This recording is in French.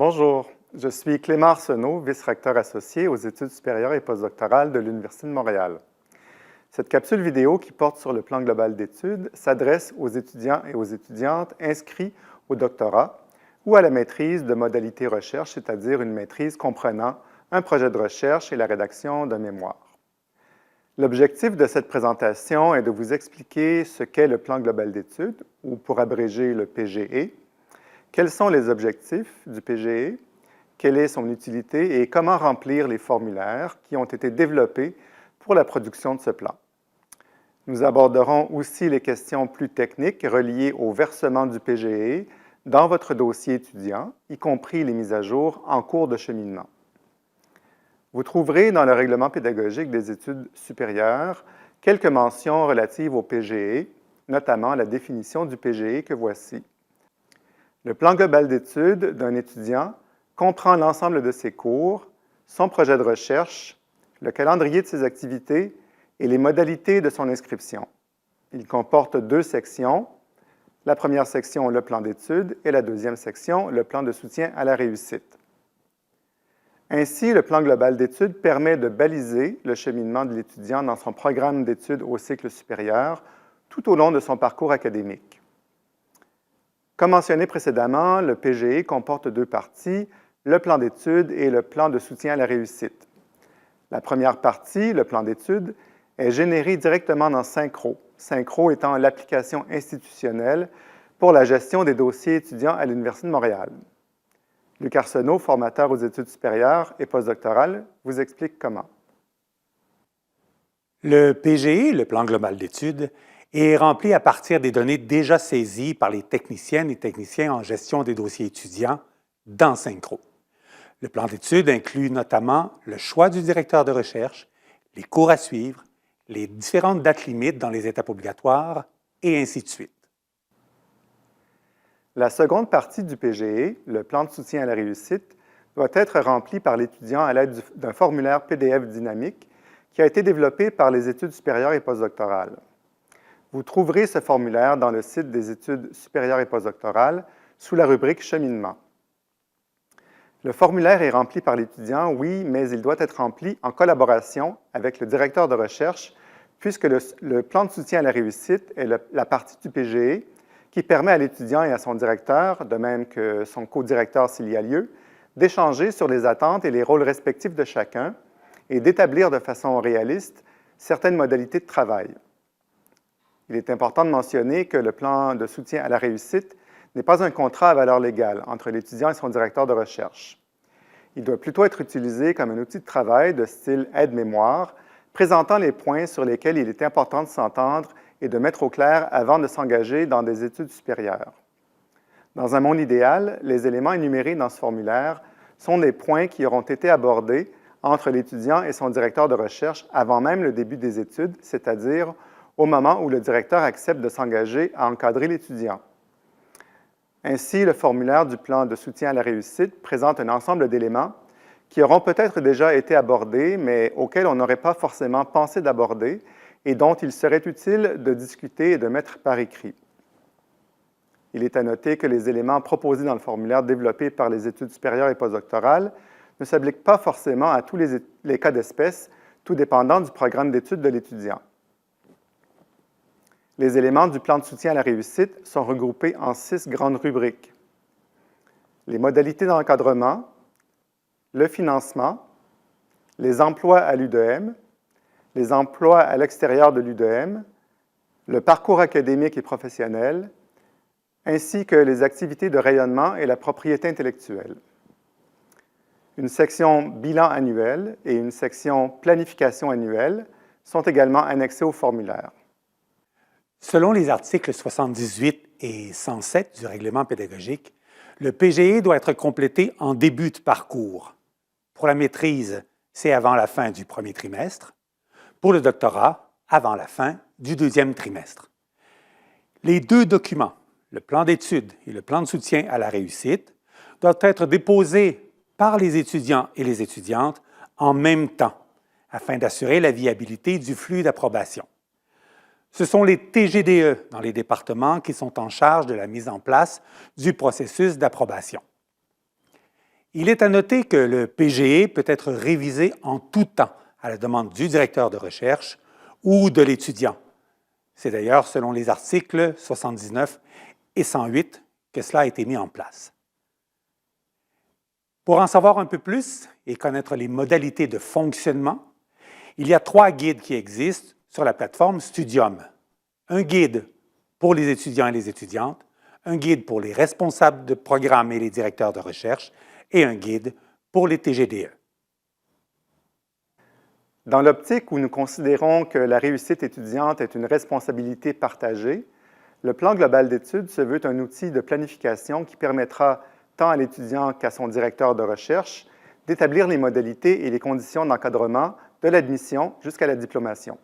Bonjour, je suis Clément Arsenault, vice-recteur associé aux études supérieures et postdoctorales de l'Université de Montréal. Cette capsule vidéo qui porte sur le plan global d'études s'adresse aux étudiants et aux étudiantes inscrits au doctorat ou à la maîtrise de modalités recherche, c'est-à-dire une maîtrise comprenant un projet de recherche et la rédaction d'un mémoire. L'objectif de cette présentation est de vous expliquer ce qu'est le plan global d'études, ou pour abréger le PGE, quels sont les objectifs du PGE, quelle est son utilité et comment remplir les formulaires qui ont été développés pour la production de ce plan. Nous aborderons aussi les questions plus techniques reliées au versement du PGE dans votre dossier étudiant, y compris les mises à jour en cours de cheminement. Vous trouverez dans le règlement pédagogique des études supérieures quelques mentions relatives au PGE, notamment la définition du PGE que voici. Le plan global d'études d'un étudiant comprend l'ensemble de ses cours, son projet de recherche, le calendrier de ses activités et les modalités de son inscription. Il comporte deux sections. La première section, le plan d'études, et la deuxième section, le plan de soutien à la réussite. Ainsi, le plan global d'études permet de baliser le cheminement de l'étudiant dans son programme d'études au cycle supérieur tout au long de son parcours académique. Comme mentionné précédemment, le PGE comporte deux parties, le plan d'études et le plan de soutien à la réussite. La première partie, le plan d'études, est générée directement dans Synchro, Synchro étant l'application institutionnelle pour la gestion des dossiers étudiants à l'Université de Montréal. Luc Arsenault, formateur aux études supérieures et postdoctorales, vous explique comment. Le PGE, le plan global d'études, est rempli à partir des données déjà saisies par les techniciennes et techniciens en gestion des dossiers étudiants dans Synchro. Le plan d'études inclut notamment le choix du directeur de recherche, les cours à suivre, les différentes dates limites dans les étapes obligatoires, et ainsi de suite. La seconde partie du PGE, le plan de soutien à la réussite, doit être rempli par l'étudiant à l'aide d'un formulaire PDF dynamique qui a été développé par les études supérieures et postdoctorales. Vous trouverez ce formulaire dans le site des études supérieures et postdoctorales sous la rubrique « Cheminement ». Le formulaire est rempli par l'étudiant, oui, mais il doit être rempli en collaboration avec le directeur de recherche, puisque le plan de soutien à la réussite est la partie du PGE qui permet à l'étudiant et à son directeur, de même que son co-directeur s'il y a lieu, d'échanger sur les attentes et les rôles respectifs de chacun et d'établir de façon réaliste certaines modalités de travail. Il est important de mentionner que le plan de soutien à la réussite n'est pas un contrat à valeur légale entre l'étudiant et son directeur de recherche. Il doit plutôt être utilisé comme un outil de travail de style aide-mémoire, présentant les points sur lesquels il est important de s'entendre et de mettre au clair avant de s'engager dans des études supérieures. Dans un monde idéal, les éléments énumérés dans ce formulaire sont des points qui auront été abordés entre l'étudiant et son directeur de recherche avant même le début des études, c'est-à-dire au moment où le directeur accepte de s'engager à encadrer l'étudiant. Ainsi, le formulaire du plan de soutien à la réussite présente un ensemble d'éléments qui auront peut-être déjà été abordés, mais auxquels on n'aurait pas forcément pensé d'aborder et dont il serait utile de discuter et de mettre par écrit. Il est à noter que les éléments proposés dans le formulaire développé par les études supérieures et postdoctorales ne s'appliquent pas forcément à tous les cas d'espèce, tout dépendant du programme d'études de l'étudiant. Les éléments du plan de soutien à la réussite sont regroupés en 6 grandes rubriques. Les modalités d'encadrement, le financement, les emplois à l'UDM, les emplois à l'extérieur de l'UDM, le parcours académique et professionnel, ainsi que les activités de rayonnement et la propriété intellectuelle. Une section bilan annuel et une section planification annuelle sont également annexées au formulaire. Selon les articles 78 et 107 du règlement pédagogique, le PGE doit être complété en début de parcours. Pour la maîtrise, c'est avant la fin du premier trimestre. Pour le doctorat, avant la fin du deuxième trimestre. Les deux documents, le plan d'études et le plan de soutien à la réussite, doivent être déposés par les étudiants et les étudiantes en même temps, afin d'assurer la viabilité du flux d'approbation. Ce sont les TGDE dans les départements qui sont en charge de la mise en place du processus d'approbation. Il est à noter que le PGE peut être révisé en tout temps à la demande du directeur de recherche ou de l'étudiant. C'est d'ailleurs selon les articles 79 et 108 que cela a été mis en place. Pour en savoir un peu plus et connaître les modalités de fonctionnement, il y a 3 guides qui existent sur la plateforme Studium. Un guide pour les étudiants et les étudiantes, un guide pour les responsables de programme et les directeurs de recherche et un guide pour les TGDE. Dans l'optique où nous considérons que la réussite étudiante est une responsabilité partagée, le plan global d'études se veut un outil de planification qui permettra tant à l'étudiant qu'à son directeur de recherche d'établir les modalités et les conditions d'encadrement de l'admission jusqu'à la diplomation.